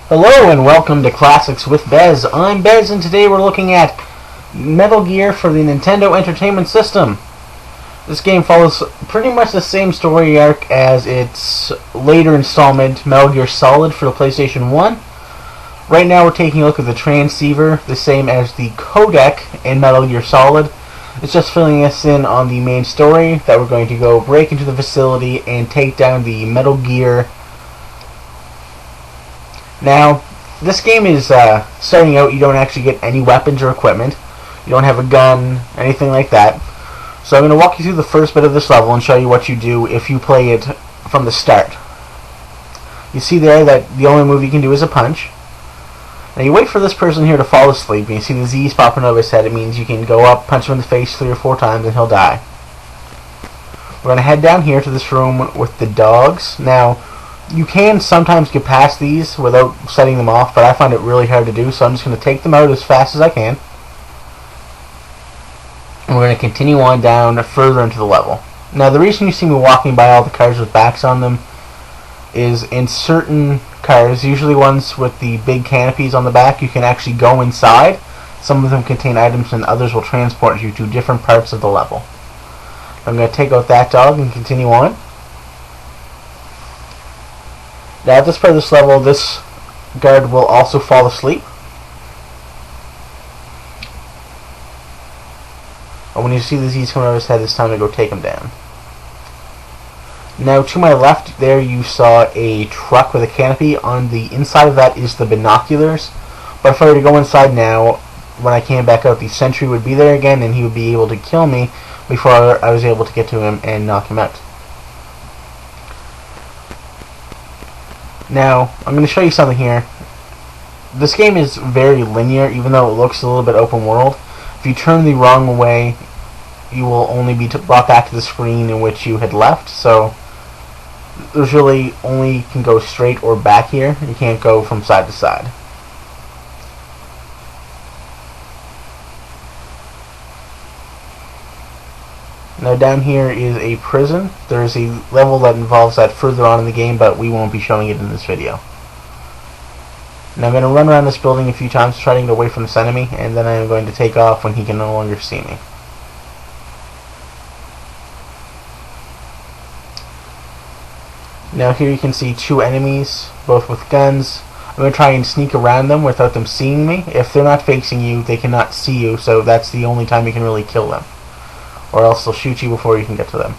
Hello and welcome to Classics with Bez. I'm Bez and today we're looking at Metal Gear for the Nintendo Entertainment System. This game follows pretty much the same story arc as its later installment, Metal Gear Solid for the PlayStation 1. Right now we're taking a look at the transceiver, the same as the codec in Metal Gear Solid. It's just filling us in on the main story that we're going to go break into the facility and take down the Metal Gear. Now, this game is starting out, you don't actually get any weapons or equipment. You don't have a gun, anything like that. So I'm going to walk you through the first bit of this level and show you what you do if you play it from the start. You see there that the only move you can do is a punch. Now you wait for this person here to fall asleep, and you see the Z's popping over his head. It means you can go up, punch him in the face 3 or 4 times, and he'll die. We're going to head down here to this room with the dogs. Now, you can sometimes get past these without setting them off, but I find it really hard to do, so I'm just going to take them out as fast as I can. And we're going to continue on down further into the level. Now, the reason you see me walking by all the cars with backs on them is in certain cars, usually ones with the big canopies on the back, you can actually go inside. Some of them contain items and others will transport you to different parts of the level. I'm going to take out that dog and continue on. Now at this part of this level, this guard will also fall asleep. And when you see the Z's coming out of his head, it's time to go take him down. Now to my left there you saw a truck with a canopy. On the inside of that is the binoculars. But if I were to go inside now, when I came back out, the sentry would be there again and he would be able to kill me before I was able to get to him and knock him out. Now, I'm going to show you something here. This game is very linear, even though it looks a little bit open world. If you turn the wrong way, you will only be brought back to the screen in which you had left. So, there's really only can go straight or back here. You can't go from side to side. Now down here is a prison. There's a level that involves that further on in the game, but we won't be showing it in this video. Now I'm going to run around this building a few times trying to get away from this enemy, and then I'm going to take off when he can no longer see me. Now here you can see 2 enemies, both with guns. I'm going to try and sneak around them without them seeing me. If they're not facing you, they cannot see you, so that's the only time you can really kill them. Or else they'll shoot you before you can get to them.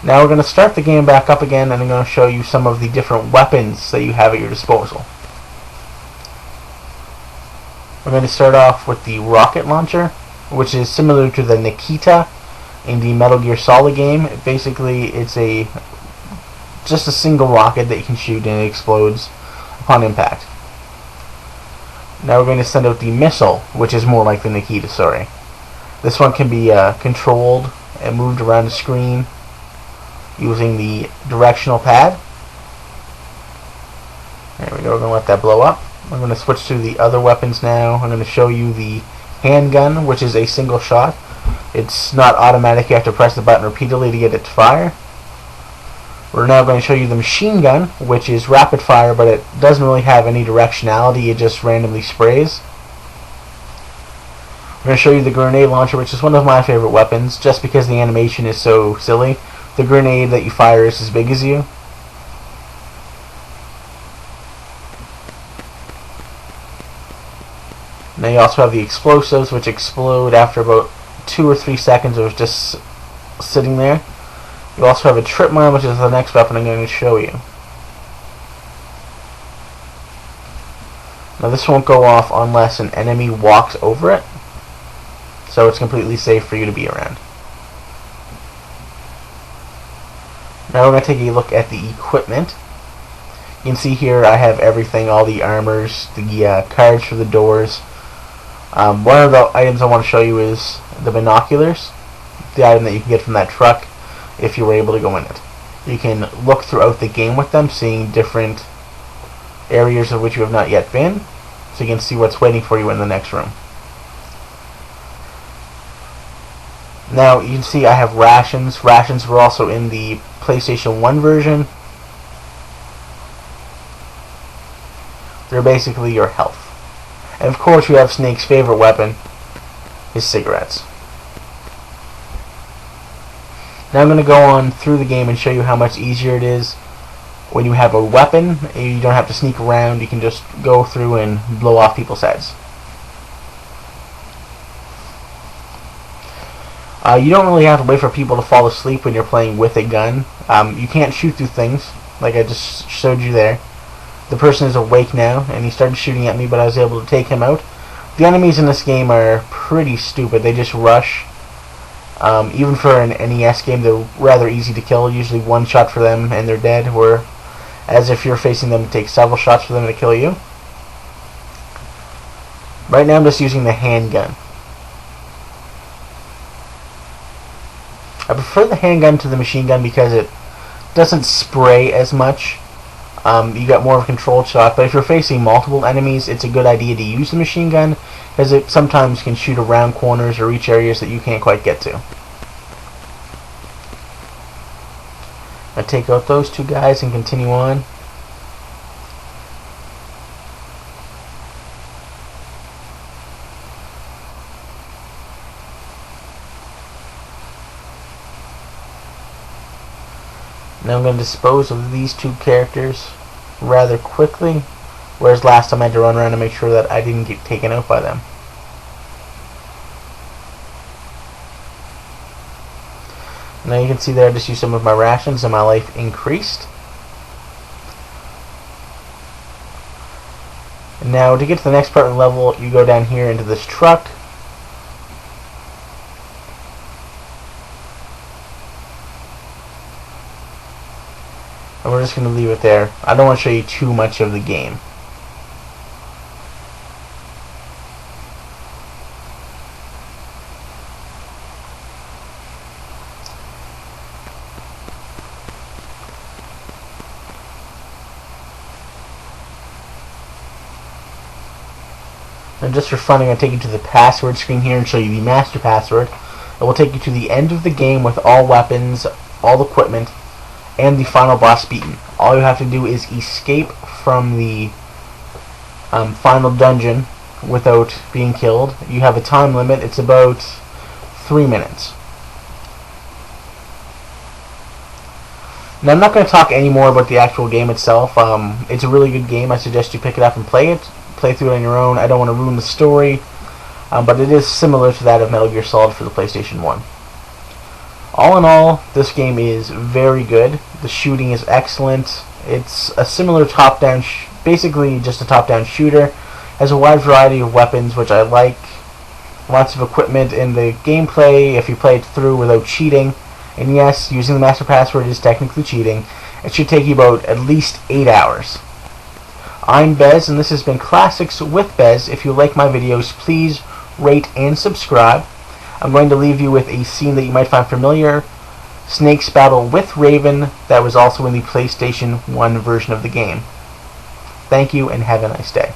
Now we're going to start the game back up again, and I'm going to show you some of the different weapons that you have at your disposal. We're going to start off with the rocket launcher, which is similar to the Nikita in the Metal Gear Solid game. Basically, it's just a single rocket that you can shoot and it explodes upon impact. Now we're going to send out the missile, which is more like the Nikita, sorry. This one can be controlled and moved around the screen using the directional pad. There we go, we're going to let that blow up. We're going to switch to the other weapons now. I'm going to show you the handgun, which is a single shot. It's not automatic, you have to press the button repeatedly to get it to fire. We're now going to show you the machine gun, which is rapid fire, but it doesn't really have any directionality, it just randomly sprays. We're going to show you the grenade launcher, which is one of my favorite weapons, just because the animation is so silly. The grenade that you fire is as big as you. Now you also have the explosives, which explode after about 2 or 3 seconds of just sitting there. You also have a trip mine, which is the next weapon I'm going to show you. Now this won't go off unless an enemy walks over it, so it's completely safe for you to be around. Now we're going to take a look at the equipment. You can see here I have everything, all the armors, the cards for the doors. One of the items I want to show you is the binoculars, the item that you can get from that truck if you were able to go in it. You can look throughout the game with them, seeing different areas of which you have not yet been, so you can see what's waiting for you in the next room. Now you can see I have rations. Rations were also in the PlayStation 1 version. They're basically your health. And of course we have Snake's favorite weapon, his cigarettes. Now I'm going to go on through the game and show you how much easier it is when you have a weapon. You don't have to sneak around, you can just go through and blow off people's heads. You don't really have to wait for people to fall asleep when you're playing with a gun. You can't shoot through things, like I just showed you there. The person is awake now, and he started shooting at me, but I was able to take him out. The enemies in this game are pretty stupid. They just rush. Even for an NES game, they're rather easy to kill. Usually one shot for them and they're dead, whereas if you're facing them, it takes several shots for them to kill you. Right now I'm just using the handgun. I prefer the handgun to the machine gun because it doesn't spray as much. You got more of a controlled shot, but if you're facing multiple enemies, it's a good idea to use the machine gun because it sometimes can shoot around corners or reach areas that you can't quite get to. I take out those two guys and continue on. Now I'm going to dispose of these two characters rather quickly, whereas last time I had to run around and make sure that I didn't get taken out by them. Now you can see there I just used some of my rations and my life increased. And now to get to the next part of the level, you go down here into this truck. And we're just going to leave it there. I don't want to show you too much of the game. And just for fun, I'm going to take you to the password screen here and show you the master password. It will take you to the end of the game with all weapons, all equipment, and the final boss beaten. All you have to do is escape from the final dungeon without being killed. You have a time limit. It's about 3 minutes. Now I'm not going to talk any more about the actual game itself. It's a really good game. I suggest you pick it up and play it. Play through it on your own. I don't want to ruin the story, but it is similar to that of Metal Gear Solid for the PlayStation 1. All in all, this game is very good. The shooting is excellent. It's a similar top-down, basically just a top-down shooter. Has a wide variety of weapons, which I like. Lots of equipment in the gameplay if you play it through without cheating. And yes, using the master password is technically cheating. It should take you about at least 8 hours. I'm Bez, and this has been Classics with Bez. If you like my videos, please rate and subscribe. I'm going to leave you with a scene that you might find familiar. Snake's battle with Raven that was also in the PlayStation 1 version of the game. Thank you and have a nice day.